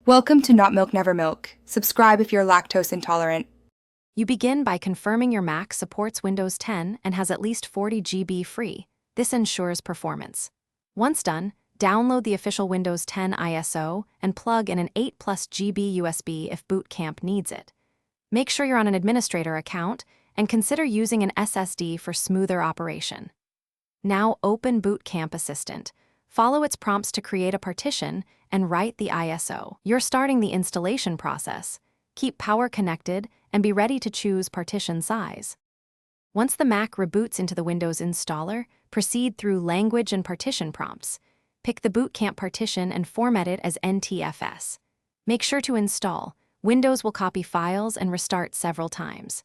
Welcome to Not Milk Never Milk. Subscribe if you're lactose intolerant. You begin by confirming your Mac supports Windows 10 and has at least 40 GB free. This ensures performance. Once done, download the official Windows 10 ISO and plug in an 8+ GB USB if Boot Camp needs it. Make sure you're on an administrator account and consider using an SSD for smoother operation. Now open Boot Camp Assistant. Follow its prompts to create a partition and write the ISO. You're starting the installation process. Keep power connected and be ready to choose partition size. Once the Mac reboots into the Windows installer, proceed through language and partition prompts. Pick the Boot Camp partition and format it as NTFS. Make sure to install. Windows will copy files and restart several times.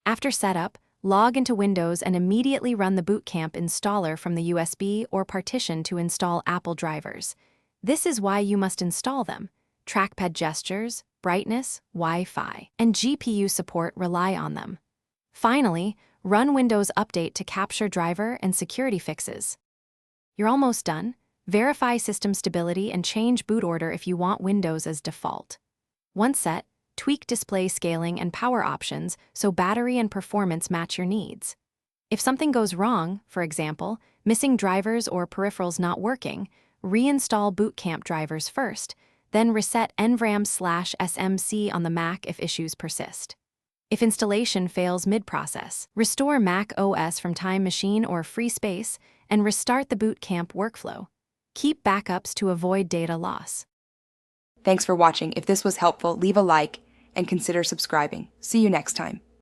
After setup, log into Windows and immediately run the Boot Camp installer from the USB or partition to install Apple drivers. This is why you must install them. Trackpad gestures, brightness, Wi-Fi, and GPU support rely on them. Finally, run Windows Update to capture driver and security fixes. You're almost done. Verify system stability and change boot order if you want Windows as default. Once set, tweak display scaling and power options so battery and performance match your needs. If something goes wrong, for example, missing drivers or peripherals not working, reinstall Boot Camp drivers first, then reset NVRAM/SMC on the Mac if issues persist. If installation fails mid-process, restore Mac OS from Time Machine or Free Space and restart the Boot Camp workflow. Keep backups to avoid data loss. Thanks for watching. If this was helpful, leave a like and consider subscribing. See you next time.